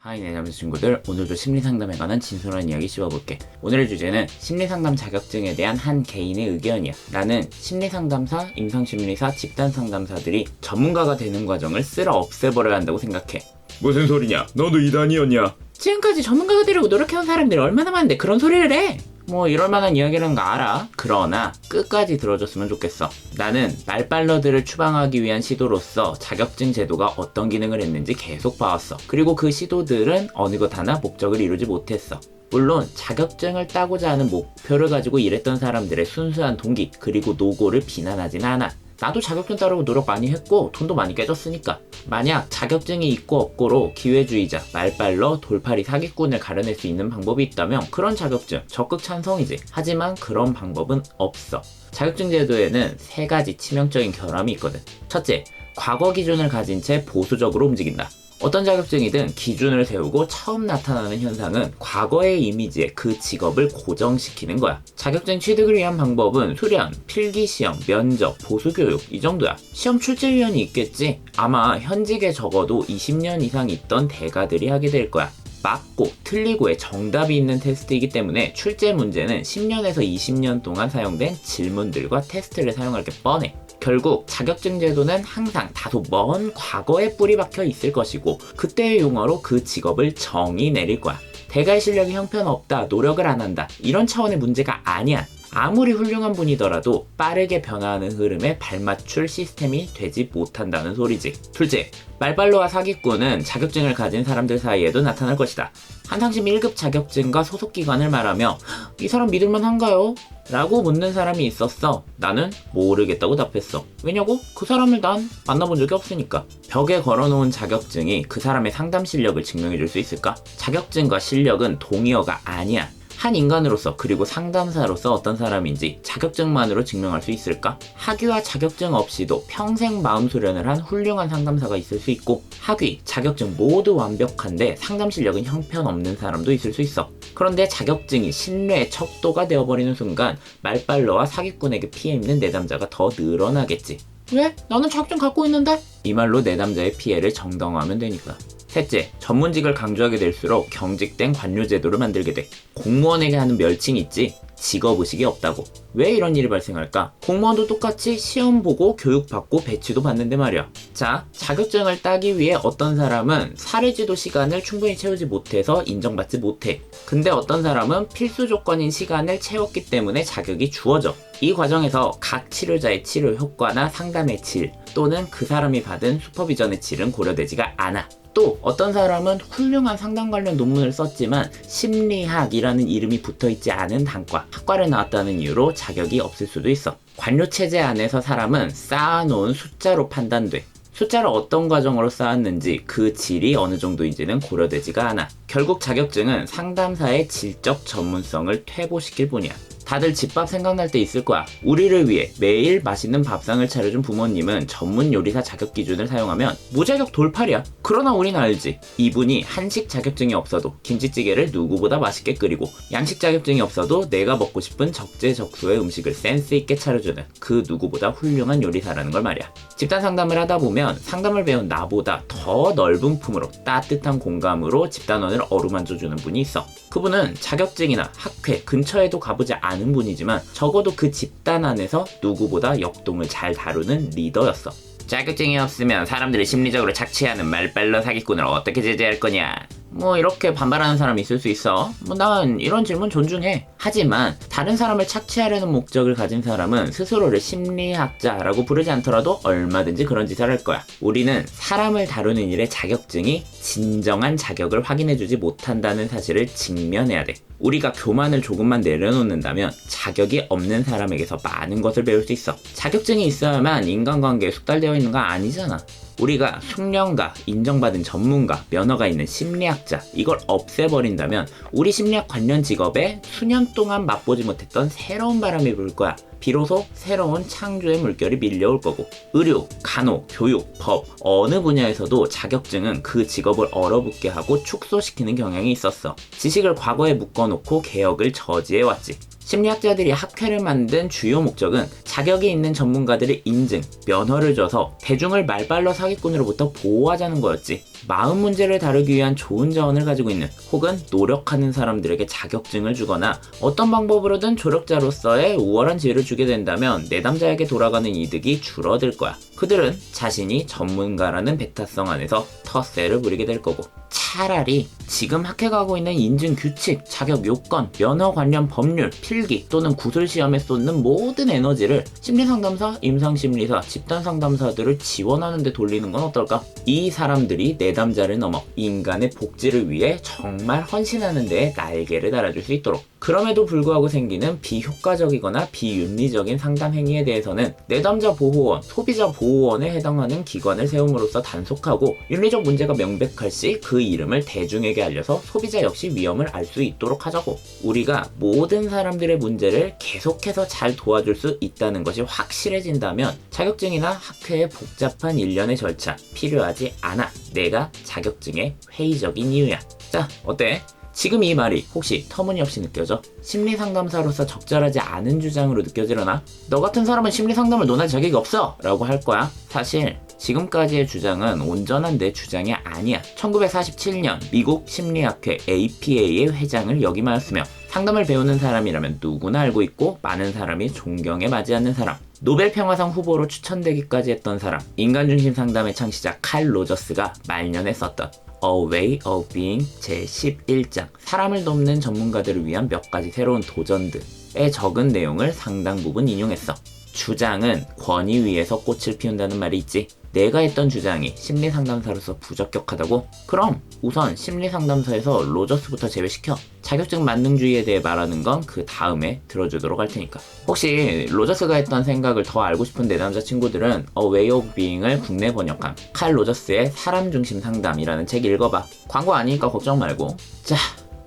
하이 내 남자친구들, 오늘도 심리상담에 관한 진솔한 이야기 씹어볼게. 오늘의 주제는 심리상담 자격증에 대한 한 개인의 의견이야. 나는 심리상담사, 임상심리사, 집단상담사들이 전문가가 되는 과정을 쓸어 없애버려야 한다고 생각해. 무슨 소리냐? 너도 이단이었냐? 지금까지 전문가가 되려고 노력해온 사람들이 얼마나 많은데 그런 소리를 해? 뭐 이럴만한 이야기라는 거 알아. 그러나 끝까지 들어줬으면 좋겠어. 나는 말빨러들을 추방하기 위한 시도로서 자격증 제도가 어떤 기능을 했는지 계속 봐왔어. 그리고 그 시도들은 어느 것 하나 목적을 이루지 못했어. 물론 자격증을 따고자 하는 목표를 가지고 일했던 사람들의 순수한 동기 그리고 노고를 비난하진 않아. 나도 자격증 따려고 노력 많이 했고 돈도 많이 깨졌으니까. 만약 자격증이 있고 없고로 기회주의자, 말빨러, 돌팔이, 사기꾼을 가려낼 수 있는 방법이 있다면 그런 자격증 적극 찬성이지. 하지만 그런 방법은 없어. 자격증 제도에는 세 가지 치명적인 결함이 있거든. 첫째, 과거 기준을 가진 채 보수적으로 움직인다. 어떤 자격증이든 기준을 세우고 처음 나타나는 현상은 과거의 이미지에 그 직업을 고정시키는 거야. 자격증 취득을 위한 방법은 수련, 필기시험, 면접, 보수교육 이 정도야. 시험 출제위원이 있겠지? 아마 현직에 적어도 20년 이상 있던 대가들이 하게 될 거야. 맞고 틀리고의 정답이 있는 테스트이기 때문에 출제 문제는 10년에서 20년 동안 사용된 질문들과 테스트를 사용할 게 뻔해. 결국 자격증 제도는 항상 다소 먼 과거에 뿌리 박혀 있을 것이고 그때의 용어로 그 직업을 정의 내릴 거야. 대가의 실력이 형편없다, 노력을 안 한다 이런 차원의 문제가 아니야. 아무리 훌륭한 분이더라도 빠르게 변화하는 흐름에 발맞출 시스템이 되지 못한다는 소리지. 둘째, 말빨로와 사기꾼은 자격증을 가진 사람들 사이에도 나타날 것이다. 한상심 1급 자격증과 소속기관을 말하며 이 사람 믿을만한가요? 라고 묻는 사람이 있었어. 나는 모르겠다고 답했어. 왜냐고? 그 사람을 난 만나본 적이 없으니까. 벽에 걸어놓은 자격증이 그 사람의 상담 실력을 증명해줄 수 있을까? 자격증과 실력은 동의어가 아니야. 한 인간으로서 그리고 상담사로서 어떤 사람인지 자격증만으로 증명할 수 있을까? 학위와 자격증 없이도 평생 마음 수련을 한 훌륭한 상담사가 있을 수 있고 학위, 자격증 모두 완벽한데 상담 실력은 형편없는 사람도 있을 수 있어. 그런데 자격증이 신뢰의 척도가 되어버리는 순간 말빨러와 사기꾼에게 피해 입는 내담자가 더 늘어나겠지. 왜? 나는 자격증 갖고 있는데? 이 말로 내담자의 피해를 정당화하면 되니까. 셋째, 전문직을 강조하게 될수록 경직된 관료제도를 만들게 돼. 공무원에게 하는 멸칭이 있지 직업의식이 없다고. 왜 이런 일이 발생할까? 공무원도 똑같이 시험 보고 교육받고 배치도 받는데 말이야. 자, 자격증을 따기 위해 어떤 사람은 사례지도 시간을 충분히 채우지 못해서 인정받지 못해. 근데 어떤 사람은 필수 조건인 시간을 채웠기 때문에 자격이 주어져. 이 과정에서 각 치료자의 치료 효과나 상담의 질 또는 그 사람이 받은 슈퍼비전의 질은 고려되지가 않아. 또 어떤 사람은 훌륭한 상담 관련 논문을 썼지만 심리학이라는 이름이 붙어있지 않은 단과, 학과를 나왔다는 이유로 자격이 없을 수도 있어. 관료체제 안에서 사람은 쌓아놓은 숫자로 판단돼. 숫자를 어떤 과정으로 쌓았는지 그 질이 어느 정도인지는 고려되지가 않아. 결국 자격증은 상담사의 질적 전문성을 퇴보시킬 뿐이야. 다들 집밥 생각날 때 있을 거야. 우리를 위해 매일 맛있는 밥상을 차려준 부모님은 전문 요리사 자격 기준을 사용하면 무자격 돌팔이야. 그러나 우린 알지. 이분이 한식 자격증이 없어도 김치찌개를 누구보다 맛있게 끓이고 양식 자격증이 없어도 내가 먹고 싶은 적재적소의 음식을 센스 있게 차려주는 그 누구보다 훌륭한 요리사라는 걸 말이야. 집단 상담을 하다 보면 상담을 배운 나보다 더 넓은 품으로 따뜻한 공감으로 집단원을 어루만져주는 분이 있어. 그분은 자격증이나 학회 근처에도 가보지 않은 분이지만 적어도 그 집단 안에서 누구보다 역동을 잘 다루는 리더였어. 자격증이 없으면 사람들이 심리적으로 착취하는 말빨러 사기꾼을 어떻게 제재할 거냐? 뭐 이렇게 반발하는 사람이 있을 수 있어. 난 이런 질문 존중해. 하지만 다른 사람을 착취하려는 목적을 가진 사람은 스스로를 심리학자라고 부르지 않더라도 얼마든지 그런 짓을 할 거야. 우리는 사람을 다루는 일의 자격증이 진정한 자격을 확인해주지 못한다는 사실을 직면해야 돼. 우리가 교만을 조금만 내려놓는다면 자격이 없는 사람에게서 많은 것을 배울 수 있어. 자격증이 있어야만 인간관계에 숙달되어 있는 거 아니잖아. 우리가 숙련가, 인정받은 전문가, 면허가 있는 심리학자 이걸 없애버린다면 우리 심리학 관련 직업에 수년 동안 맛보지 못했던 새로운 바람이 불 거야. 비로소 새로운 창조의 물결이 밀려올 거고 의료, 간호, 교육, 법 어느 분야에서도 자격증은 그 직업을 얼어붙게 하고 축소시키는 경향이 있었어. 지식을 과거에 묶어놓고 개혁을 저지해왔지. 심리학자들이 학회를 만든 주요 목적은 자격이 있는 전문가들의 인증, 면허를 줘서 대중을 말빨러 사기꾼으로부터 보호하자는 거였지. 마음 문제를 다루기 위한 좋은 자원을 가지고 있는 혹은 노력하는 사람들에게 자격증을 주거나 어떤 방법으로든 조력자로서의 우월한 지위를 주게 된다면 내담자에게 돌아가는 이득이 줄어들 거야. 그들은 자신이 전문가라는 배타성 안에서 텃세를 부리게 될 거고, 차라리 지금 학회가 하고 있는 인증 규칙, 자격 요건, 면허 관련 법률, 필기 또는 구술 시험에 쏟는 모든 에너지를 심리상담사, 임상심리사, 집단상담사들을 지원하는 데 돌리는 건 어떨까? 이 사람들이 내담자를 넘어 인간의 복지를 위해 정말 헌신하는 데에 날개를 달아줄 수 있도록. 그럼에도 불구하고 생기는 비효과적이거나 비윤리적인 상담 행위에 대해서는 내담자 보호원, 소비자 보호원에 해당하는 기관을 세움으로써 단속하고, 윤리적 문제가 명백할 시 그 이름을 대중에게 알려서 소비자 역시 위험을 알 수 있도록 하자고. 우리가 모든 사람들의 문제를 계속해서 잘 도와줄 수 있다는 것이 확실해진다면 자격증이나 학회의 복잡한 일련의 절차 필요하지 않아. 내가 자격증의 회의적인 이유야. 자, 어때? 지금 이 말이 혹시 터무니없이 느껴져? 심리상담사로서 적절하지 않은 주장으로 느껴지려나? 너 같은 사람은 심리상담을 논할 자격이 없어! 라고 할 거야. 사실 지금까지의 주장은 온전한 내 주장이 아니야. 1947년 미국 심리학회 APA의 회장을 역임하였으며, 상담을 배우는 사람이라면 누구나 알고 있고 많은 사람이 존경에 맞이하는 사람, 노벨 평화상 후보로 추천되기까지 했던 사람, 인간중심 상담의 창시자 칼 로저스가 말년에 썼던 A Way of Being 제11장, 사람을 돕는 전문가들을 위한 몇 가지 새로운 도전들에 적은 내용을 상당 부분 인용했어. 주장은 권위 위에서 꽃을 피운다는 말이 있지. 내가 했던 주장이 심리상담사로서 부적격하다고? 그럼 우선 심리상담사에서 로저스부터 제외시켜. 자격증 만능주의에 대해 말하는 건 그 다음에 들어주도록 할 테니까. 혹시 로저스가 했던 생각을 더 알고 싶은 내담자 친구들은 A Way of Being을 국내 번역한 칼 로저스의 사람 중심 상담이라는 책 읽어봐. 광고 아니니까 걱정 말고. 자,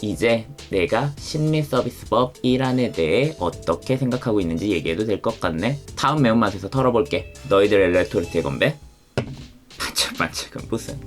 이제 내가 심리서비스법 1안에 대해 어떻게 생각하고 있는지 얘기해도 될 것 같네. 다음 매운맛에서 털어볼게. 너희들의 레토르트의 건배? 반짝반짝은 무슨...